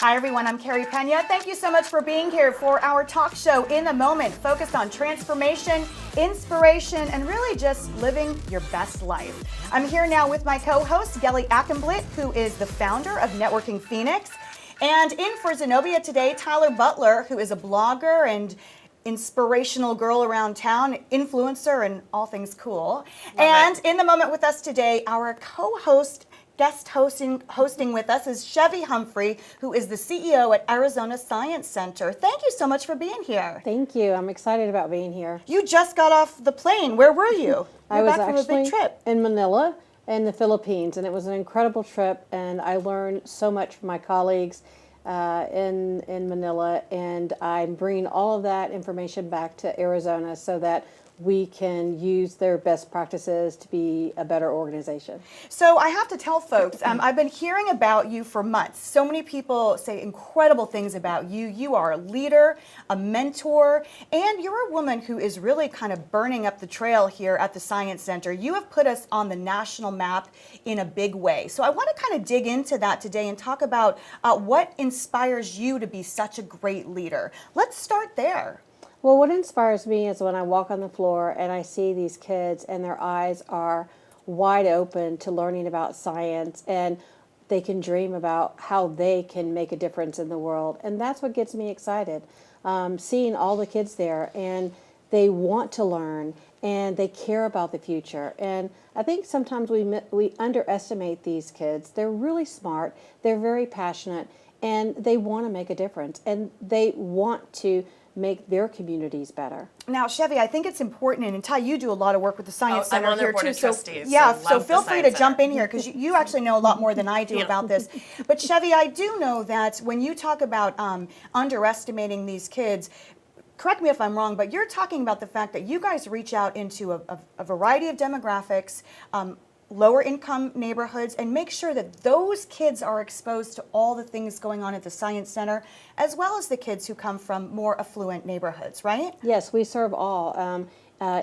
Hi everyone, I'm Carrie Pena. Thank you so much for being here for our talk show In the Moment, focused on transformation, inspiration, and really just living your best life. I'm here now with my co-host, Gelly Ackenblit, who is the founder of Networking Phoenix. And in for Zenobia today, Tyler Butler, who is a blogger and inspirational girl around town, influencer, and all things cool. And in the moment with us today, our co-host, guest hosting with us is Chevy Humphrey, who is the CEO at Arizona Science Center. Thank you so much for being here. Thank you. I'm excited about being here. You just got off the plane. Where were you? I was back from actually a big trip. in Manila in the Philippines, and it was an incredible trip, and I learned so much from my colleagues in Manila, and I'm bringing all of that information back to Arizona so that we can use their best practices to be a better organization. So I have to tell folks, I've been hearing about you for months. So many people say incredible things about you. You are a leader, a mentor, and you're a woman who is really kind of burning up the trail here at the Science Center. You have put us on the national map in a big way. So I want to kind of dig into that today and talk about what inspires you to be such a great leader. Let's start there. Well, what inspires me is when I walk on the floor and I see these kids and their eyes are wide open to learning about science, and they can dream about how they can make a difference in the world. And that's what gets me excited, seeing all the kids there, and they want to learn and they care about the future. And I think sometimes we underestimate these kids. They're really smart, they're very passionate, and they want to make a difference, and they want to make their communities better. Now, Chevy, I think it's important, and Ty, you do a lot of work with the Science Center I'm on here their board too. of trustees, So feel free to Science jump Center. in here because you actually know a lot more than I do about this. But Chevy, I do know that when you talk about underestimating these kids, correct me if I'm wrong, but you're talking about the fact that you guys reach out into a variety of demographics, lower income neighborhoods, and make sure that those kids are exposed to all the things going on at the Science Center, as well as the kids who come from more affluent neighborhoods, right? Yes, we serve all.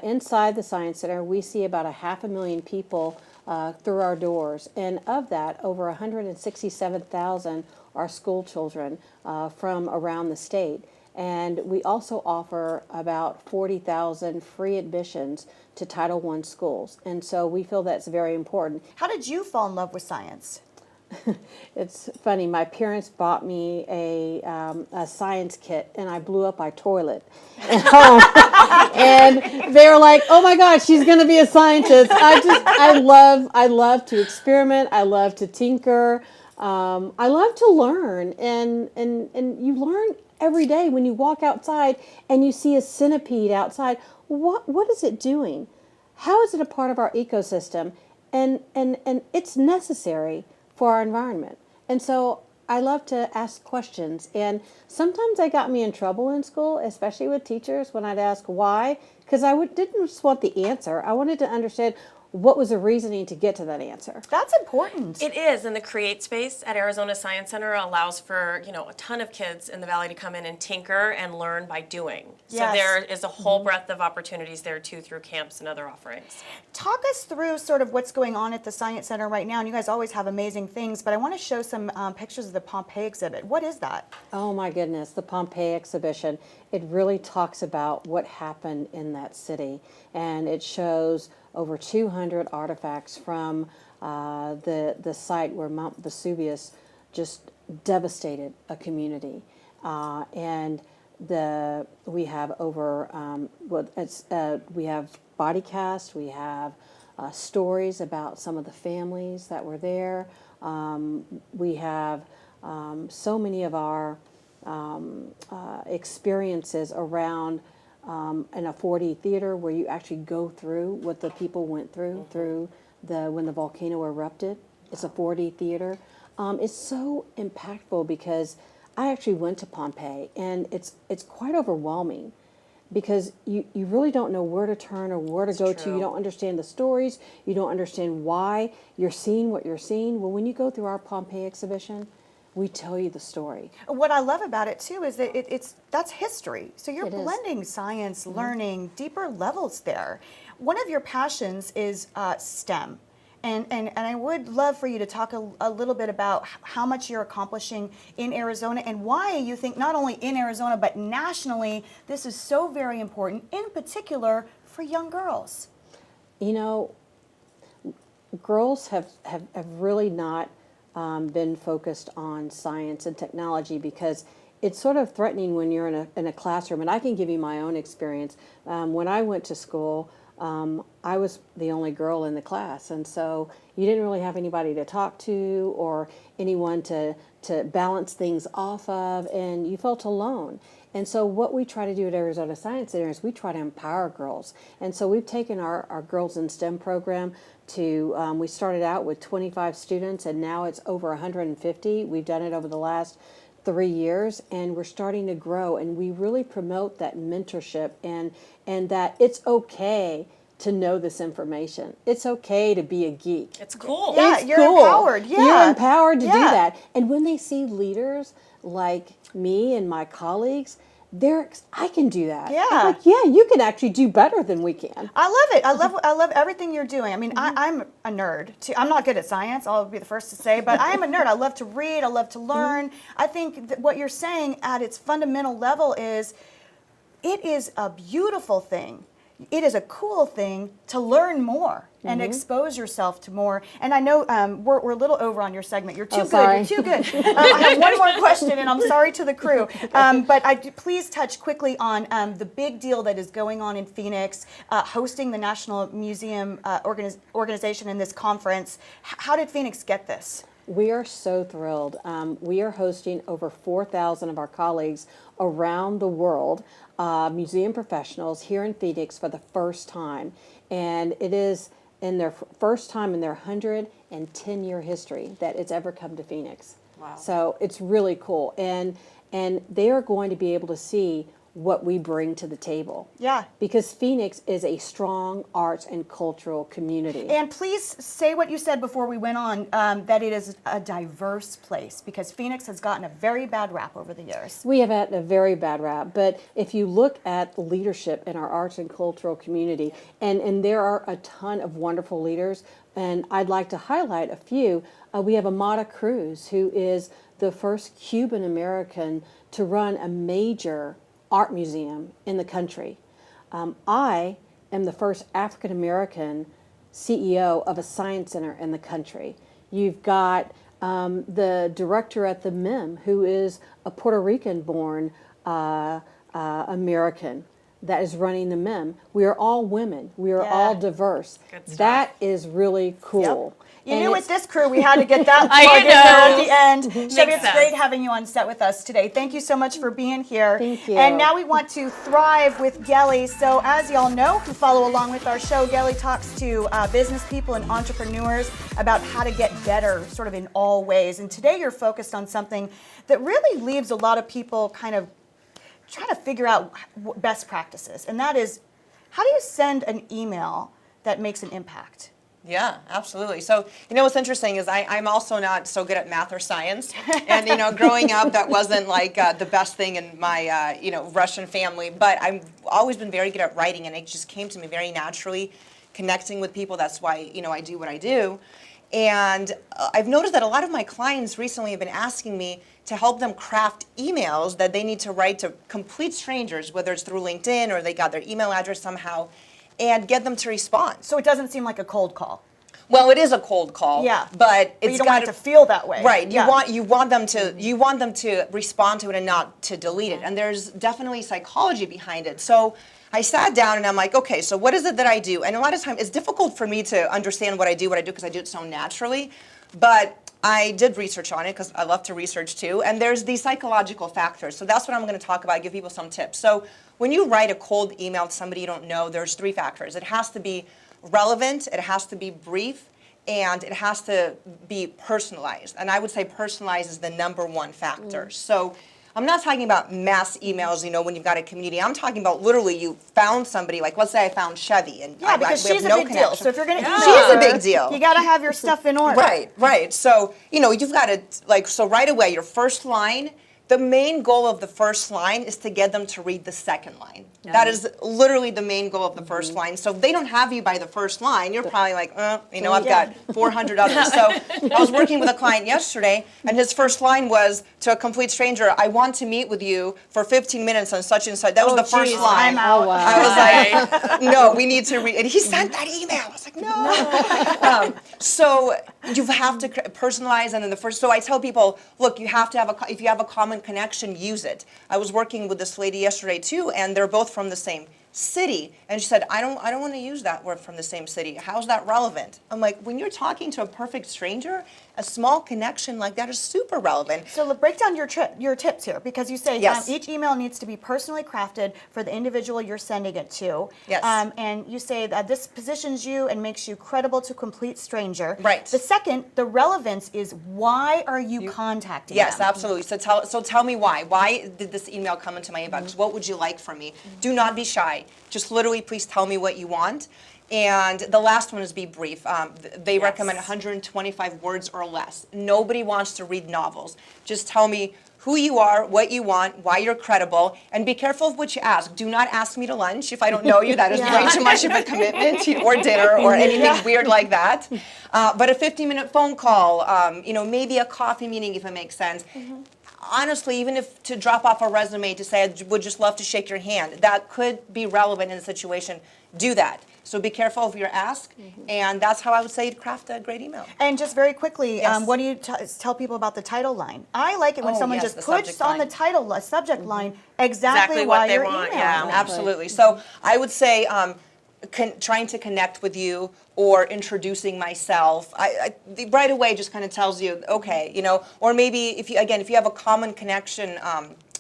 Inside the Science Center, we see about 500,000 people through our doors, and of that, over 167,000 are school children from around the state. And we also offer about 40,000 free admissions to Title I schools. And so we feel that's very important. How did you fall in love with science? It's funny, my parents bought me a science kit, and I blew up my toilet at home. And they were like, oh my God, she's going to be a scientist. I love to experiment. I love to tinker. I love to learn. And you learn every day when you walk outside and you see a centipede outside. What is it doing? How is it a part of our ecosystem? And it's necessary for our environment. And so I love to ask questions. And sometimes that got me in trouble in school, especially with teachers, when I'd ask why, because didn't just want the answer. I wanted to understand what was the reasoning to get to that answer. That's important. It is, and the Create space at Arizona Science Center allows for a ton of kids in the Valley to come in and tinker and learn by doing. So Yes. there is a whole breadth of opportunities there too, through camps and other offerings. Talk us through sort of what's going on at the Science Center right now. And you guys always have amazing things, but I want to show some pictures of the Pompeii exhibit. What is that? Oh my goodness, the Pompeii exhibition. It really talks about what happened in that city, and it shows over 200 artifacts from the site where Mount Vesuvius just devastated a community. And we have we have body casts, we have stories about some of the families that were there. We have so many of our experiences around in a 4D theater where you actually go through what the people went through when the volcano erupted. It's a 4D theater. It's so impactful because I actually went to Pompeii, and it's quite overwhelming because you really don't know where to turn or where to go to. You don't understand the stories. You don't understand why you're seeing what you're seeing. Well, when you go through our Pompeii exhibition, we tell you the story. What I love about it too is that that's history. So you're It is. blending science, learning, deeper levels there. One of your passions is STEM. And I would love for you to talk a little bit about how much you're accomplishing in Arizona and why you think not only in Arizona but nationally this is so very important, in particular for young girls. You know, girls have really not been focused on science and technology because it's sort of threatening when you're in a classroom. And I can give you my own experience. When I went to school, I was the only girl in the class, and so you didn't really have anybody to talk to or anyone to balance things off of, and you felt alone. And so what we try to do at Arizona Science Center is we try to empower girls. And so we've taken our Girls in STEM program to, we started out with 25 students, and now it's over 150. We've done it over the last 3 years, and we're starting to grow, and we really promote that mentorship and that it's okay to know this information. It's okay to be a geek. It's cool. Yeah, It's you're cool. empowered. Yeah. You're empowered to do Yeah. that. And when they see leaders like me and my colleagues, I can do that. Yeah. I'm like, yeah, you can actually do better than we can. I love it. I love everything you're doing. I mean, I'm a nerd too. I'm not good at science. I'll be the first to say, but I am a nerd. I love to read. I love to learn. I think that what you're saying at its fundamental level is, it is a beautiful thing. It is a cool thing to learn more and expose yourself to more. And I know we're a little over on your segment. You're too good. Sorry. You're too good. I have one more question, and I'm sorry to the crew. But please touch quickly on the big deal that is going on in Phoenix, hosting the National Museum organization in this conference. How did Phoenix get this? We are so thrilled. We are hosting over 4,000 of our colleagues around the world, museum professionals here in Phoenix for the first time. And it is in their first time in their 110-year history that it's ever come to Phoenix. Wow. So it's really cool. And they are going to be able to see what we bring to the table. Yeah. Because Phoenix is a strong arts and cultural community. And please say what you said before we went on, that it is a diverse place, because Phoenix has gotten a very bad rap over the years. We have had a very bad rap, but if you look at leadership in our arts and cultural community, and there are a ton of wonderful leaders, and I'd like to highlight a few. We have Amada Cruz, who is the first Cuban American to run a major art museum in the country. I am the first African American CEO of a science center in the country. You've got the director at the MIM, who is a Puerto Rican born American that is running the MIM. We are all women. We are all diverse. Good stuff. That is really cool. Yep. You And knew it's- with this crew we had to get that I plug in there at the end. Chevy, it's sense. great having you on set with us today. Thank you so much for being here. Thank you. And now we want to thrive with Gelly. So as y'all know, who follow along with our show, Gelly talks to business people and entrepreneurs about how to get better sort of in all ways. And today you're focused on something that really leaves a lot of people kind of trying to figure out best practices. And that is, how do you send an email that makes an impact? Yeah, absolutely. So, what's interesting is I'm also not so good at math or science. And, growing up, that wasn't like the best thing in my, Russian family. But I've always been very good at writing, and it just came to me very naturally, connecting with people. That's why, I do what I do. And I've noticed that a lot of my clients recently have been asking me to help them craft emails that they need to write to complete strangers, whether it's through LinkedIn or they got their email address somehow, and get them to respond. So it doesn't seem like a cold call. Well, it is a cold call. Yeah. But you it's don't got want it to feel that way. Right. Yeah. You want them to respond to it and not to delete it. And there's definitely psychology behind it. So I sat down and I'm like, okay, so what is it that I do? And a lot of times it's difficult for me to understand what I do because I do it so naturally. But I did research on it because I love to research too. And there's these psychological factors. So that's what I'm going to talk about, give people some tips. So when you write a cold email to somebody you don't know, there's 3 factors. It has to be relevant, it has to be brief, and it has to be personalized. And I would say personalized is the #1 factor. So I'm not talking about mass emails, when you've got a community. I'm talking about literally you found somebody, like let's say I found Chevy. And Yeah, because we have she's a no big deal. connection. So if you're going to email She's a her, big deal. you got to have your stuff in order. Right. So, you've got to, so right away, your first line The main goal of the first line is to get them to read the second line. That is literally the main goal of the first line. So if they don't have you by the first line, you're probably like, I've got 400 others. So I was working with a client yesterday, and his first line was to a complete stranger, I want to meet with you for 15 minutes on such and such. That was the first line. I'm out. I was like, no, we need to read. And he sent that email. I was like, no. So you have to personalize, and then so I tell people, look, you have to if you have a common connection, use it. I was working with this lady yesterday too, and they're both from the same city, and she said, I don't want to use that word from the same city. How's that relevant? I'm like, when you're talking to a perfect stranger, a small connection like that is super relevant. So break down your tips here, because you say Yes. each email needs to be personally crafted for the individual you're sending it to. Yes. And you say that this positions you and makes you credible to complete stranger. Right. The second, the relevance is why are you contacting Yes, them? absolutely. So tell me why. Why did this email come into my inbox? What would you like from me? Do not be shy. Just literally, please tell me what you want. And the last one is be brief. They recommend 125 words or less. Nobody wants to read novels. Just tell me who you are, what you want, why you're credible, and be careful of what you ask. Do not ask me to lunch if I don't know you. That is way too much of a commitment, or dinner, or anything weird like that. But a 15-minute phone call, maybe a coffee meeting if it makes sense. Honestly, even if to drop off a resume to say, I would just love to shake your hand, that could be relevant in the situation. Do that. So be careful of your ask, and that's how I would say to craft a great email. And just very quickly, Yes. what do you tell people about the title line? I like it when someone yes, just the puts subject on the line. subject line exactly Exactly why what they you're want, emailing. yeah. them. Absolutely. So I would say trying to connect with you or introducing myself, right away just kind of tells you, okay, or maybe if you have a common connection,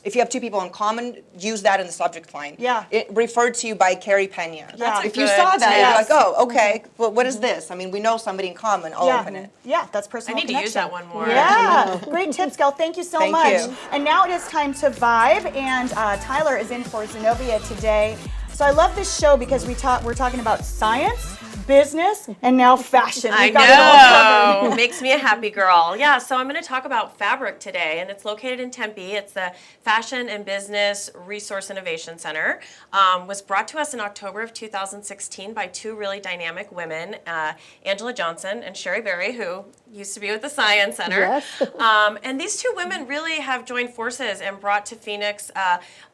if you have two people in common, use that in the subject line. Yeah. It referred to you by Carrie Pena. That's if you good saw that, tip. you're like, oh, okay, well, what is this? I mean, we know somebody in common, I'll open it. Yeah, that's I personal need to use connection. that one more. Yeah, great tips, Gal. Thank you so Thank much. you. And now it is time to vibe, and Tyler is in for Zenobia today. So I love this show because we're talking about science, business, and now fashion. I We've got it all covered. know. Makes me a happy girl. Yeah, so I'm going to talk about fabric today, and it's located in Tempe. It's the Fashion and Business Resource Innovation Center. Was brought to us in October of 2016 by two really dynamic women, Angela Johnson and Sherry Berry, who used to be with the Science Center. Yes. And these two women really have joined forces and brought to Phoenix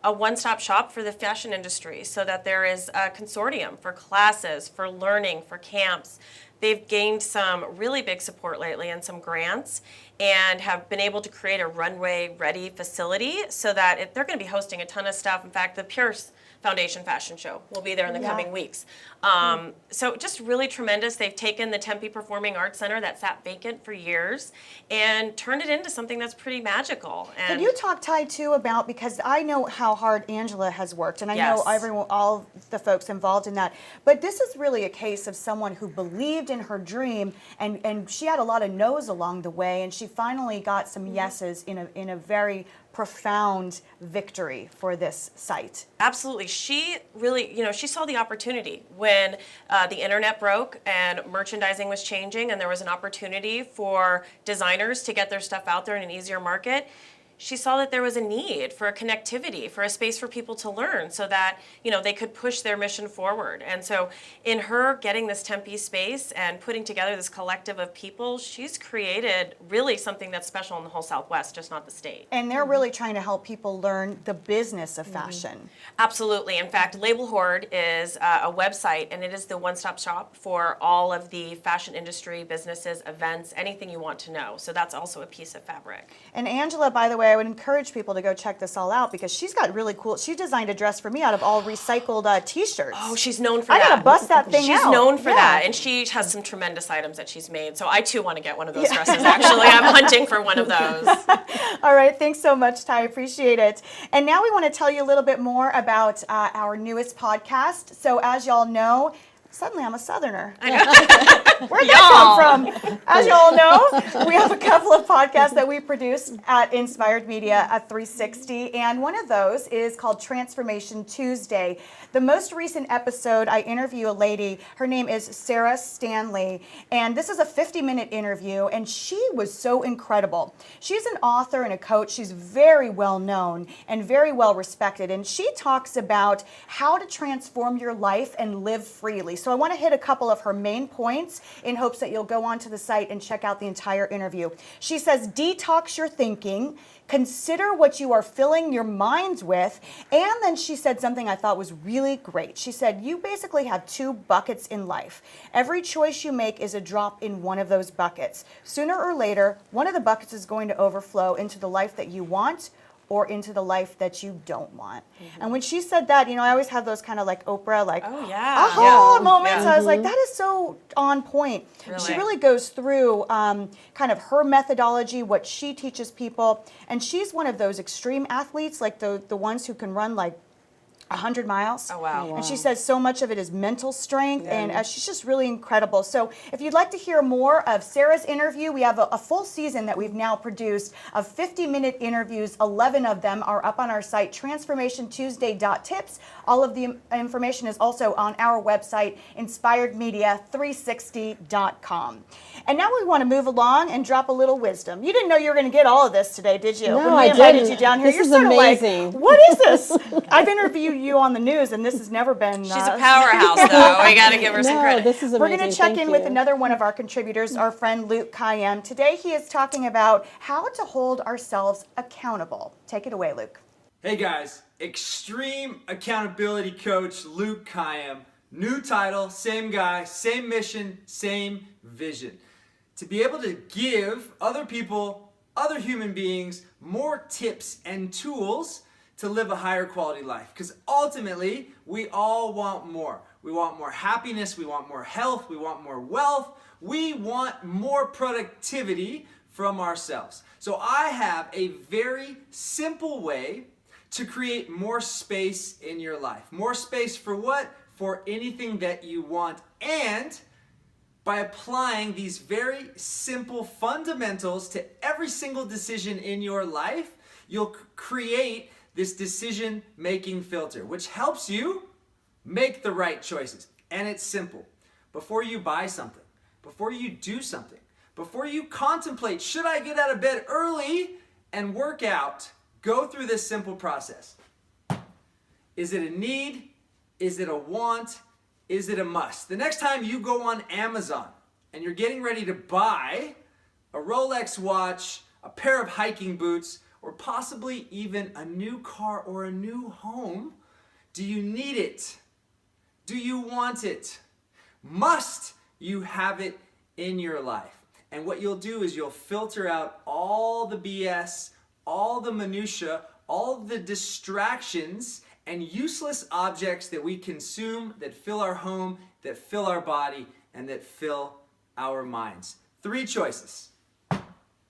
a one-stop shop for the fashion industry, so that there is a consortium for classes, for learning, for camps. They've gained some really big support lately and some grants, and have been able to create a runway-ready facility so that they're going to be hosting a ton of stuff. In fact, the Pierce Foundation Fashion Show will be there in the coming weeks. So just really tremendous. They've taken the Tempe Performing Arts Center that sat vacant for years and turned it into something that's pretty magical. And Could you talk, Ty, too, about, because I know how hard Angela has worked, and I know Yes. all the folks involved in that, but this is really a case of someone who believed in her dream, and she had a lot of no's along the way, and she finally got some yeses in a very profound victory for this site. Absolutely. She really, she saw the opportunity when the internet broke and merchandising was changing, and there was an opportunity for designers to get their stuff out there in an easier market. She saw that there was a need for a connectivity, for a space for people to learn, so that they could push their mission forward. And so in her getting this Tempe space and putting together this collective of people, she's created really something that's special in the whole Southwest, just not the state. And they're really trying to help people learn the business of fashion. Absolutely. In fact, Label Hoard is a website, and it is the one-stop shop for all of the fashion industry, businesses, events, anything you want to know. So that's also a piece of fabric. And Angela, by the way, I would encourage people to go check this all out, because she's got really cool, she designed a dress for me out of all recycled t-shirts. Oh, she's known for I that. gotta bust that thing out. She's known for Yeah. that, and she has some tremendous items that she's made. So I too want to get one of those dresses. Actually, I'm hunting for one of those. All right, thanks so much, Ty. Appreciate it. And now we want to tell you a little bit more about our newest podcast. So as y'all know, Suddenly I'm a Southerner. I know. Where'd that come from? As you all know, we have a couple of podcasts that we produce at Inspired Media at 360, and one of those is called Transformation Tuesday. The most recent episode, I interview a lady. Her name is Sarah Stanley, and this is a 50-minute interview, and she was so incredible. She's an author and a coach. She's very well known and very well respected, and she talks about how to transform your life and live freely. So I want to hit a couple of her main points in hopes that you'll go onto the site and check out the entire interview. She says, detox your thinking, consider what you are filling your minds with, and then she said something I thought was really great. She said, you basically have two buckets in life. Every choice you make is a drop in one of those buckets. Sooner or later, one of the buckets is going to overflow into the life that you want or into the life that you don't want. And when she said that, I always have those kind of like Oprah, like, Oh, yeah. aha moments. Yeah. I was like, that is so on point. She Really? really goes through kind of her methodology, what she teaches people. And she's one of those extreme athletes, like the ones who can run like 100 miles. Oh, wow. And she says so much of it is mental strength, and she's just really incredible. So if you'd like to hear more of Sarah's interview, we have a full season that we've now produced of 50-minute interviews. 11 of them are up on our site, transformationtuesday.tips. All of the information is also on our website, inspiredmedia360.com. And now we want to move along and drop a little wisdom. You didn't know you were going to get all of this today, did you? No, when we I invited didn't. you down here, This you're is sort amazing. of like, what is this? I've interviewed you on the news, and this has never been. She's a powerhouse, though. We got to give her some No, credit. this is amazing. We're going to check Thank in with you. another one of our contributors, our friend Luke Kayyem. Today he is talking about how to hold ourselves accountable. Take it away, Luke. Hey guys, Extreme Accountability Coach Luke Kayyem. New title, same guy, same mission, same vision. To be able to give other people, other human beings, more tips and tools to live a higher quality life. Because ultimately, we all want more. We want more happiness, we want more health, we want more wealth, we want more productivity from ourselves. So I have a very simple way to create more space in your life. More space for what? For anything that you want. And by applying these very simple fundamentals to every single decision in your life, you'll create this decision-making filter, which helps you make the right choices. And it's simple. Before you buy something, before you do something, before you contemplate, should I get out of bed early and work out, go through this simple process. Is it a need? Is it a want? Is it a must? The next time you go on Amazon and you're getting ready to buy a Rolex watch, a pair of hiking boots, or possibly even a new car or a new home, do you need it? Do you want it? Must you have it in your life? And what you'll do is you'll filter out all the BS, all the minutia, all the distractions and useless objects that we consume, that fill our home, that fill our body, and that fill our minds. 3 choices.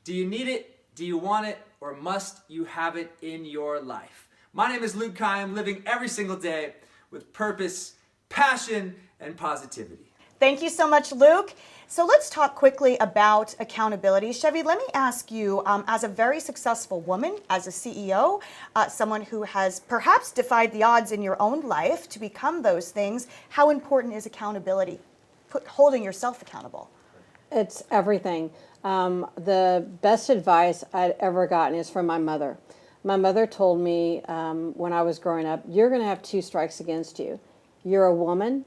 Do you need it? Do you want it? Or must you have it in your life? My name is Luke Kayyem, living every single day with purpose, passion, and positivity. Thank you so much, Luke. So let's talk quickly about accountability. Chevy, let me ask you, as a very successful woman, as a CEO, someone who has perhaps defied the odds in your own life to become those things, how important is accountability? Holding yourself accountable. It's everything. The best advice I'd ever gotten is from my mother. My mother told me when I was growing up, you're going to have 2 strikes against you. You're a woman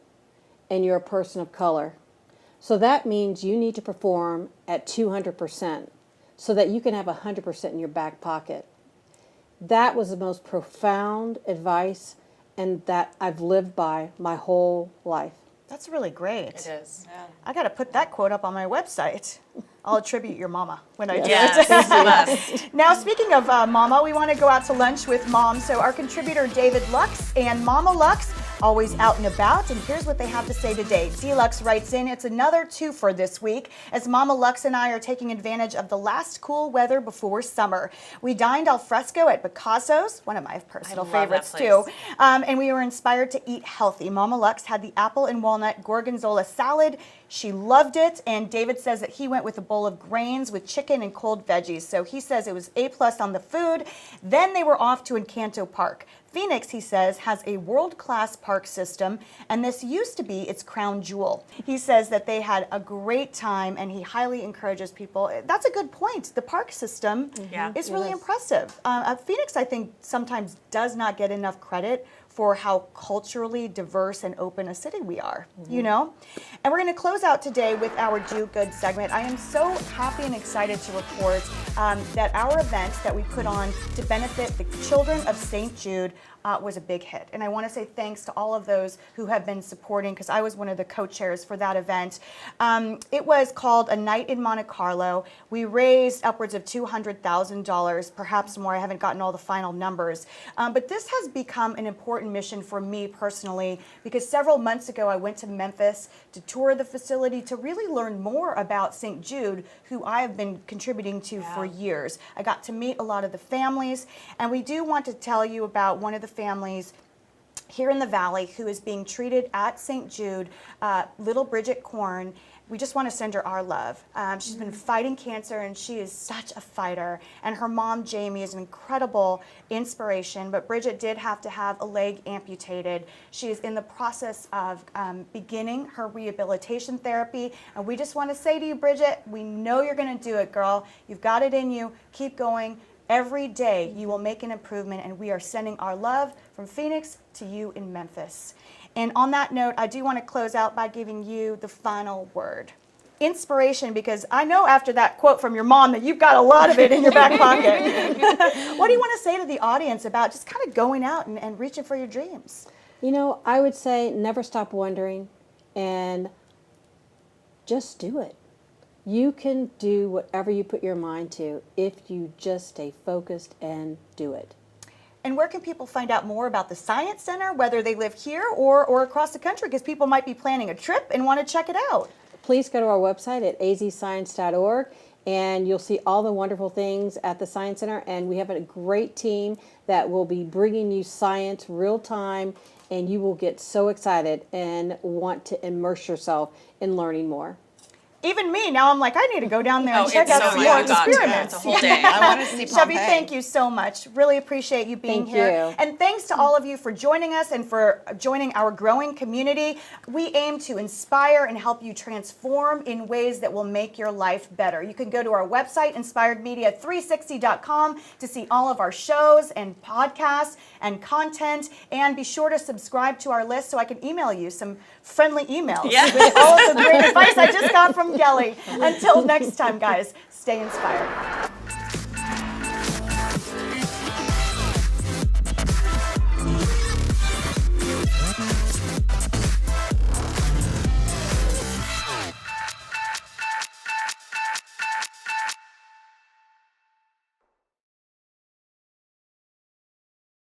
and you're a person of color. So that means you need to perform at 200% so that you can have 100% in your back pocket. That was the most profound advice and that I've lived by my whole life. That's really great. It is. Yeah. I got to put that quote up on my website. I'll attribute your mama when I do Yes, it. Now, speaking of mama, we want to go out to lunch with mom. So our contributor, David Lux, and Mama Lux always out and about. And here's what they have to say today. Deluxe writes in, it's another twofer this week, as Mama Lux and I are taking advantage of the last cool weather before summer. We dined al fresco at Picasso's, one of my personal love that favorites place. too, and we were inspired to eat healthy. Mama Lux had the apple and walnut gorgonzola salad. She loved it, and David says that he went with a bowl of grains with chicken and cold veggies. So he says it was A+ on the food. Then they were off to Encanto Park. Phoenix, he says, has a world-class park system, and this used to be its crown jewel. He says that they had a great time, and he highly encourages people. That's a good point. The park system is really impressive. Phoenix, I think, sometimes does not get enough credit for how culturally diverse and open a city we are, you know? And we're gonna close out today with our Do Good segment. I am so happy and excited to report that our event that we put on to benefit the children of St. Jude was a big hit. And I wanna say thanks to all of those who have been supporting, because I was one of the co-chairs for that event. It was called A Night in Monte Carlo. We raised upwards of $200,000, perhaps more. I haven't gotten all the final numbers. But this has become an important mission for me personally, because several months ago I went to Memphis to tour the facility to really learn more about St. Jude, who I have been contributing to for years. I got to meet a lot of the families, and we do want to tell you about one of the families here in the Valley who is being treated at St. Jude, little Bridget Korn. We just want to send her our love. She's been fighting cancer, and she is such a fighter. And her mom, Jamie, is an incredible inspiration, but Bridget did have to have a leg amputated. She is in the process of beginning her rehabilitation therapy. And we just want to say to you, Bridget, we know you're going to do it, girl. You've got it in you. Keep going. Every day you will make an improvement, and we are sending our love from Phoenix to you in Memphis. And on that note, I do want to close out by giving you the final word. Inspiration, because I know after that quote from your mom that you've got a lot of it in your back pocket. What do you want to say to the audience about just kind of going out and reaching for your dreams? You know, I would say never stop wondering and just do it. You can do whatever you put your mind to if you just stay focused and do it. And where can people find out more about the Science Center, whether they live here or across the country? Because people might be planning a trip and want to check it out. Please go to our website at azscience.org, and you'll see all the wonderful things at the Science Center. And we have a great team that will be bringing you science real time, and you will get so excited and want to immerse yourself in learning more. Even me, now I'm like, I need to go down there and check it's out so some easy. more I've got to. experiments. It's a whole day. I want to see Chevy, Pompeii. thank you so much. Really appreciate you being Thank here. you. And thanks to all of you for joining us and for joining our growing community. We aim to inspire and help you transform in ways that will make your life better. You can go to our website, inspiredmedia360.com, to see all of our shows and podcasts and content. And be sure to subscribe to our list so I can email you some friendly emails with all of the great advice I just got from Kelly. Until next time, guys, stay inspired.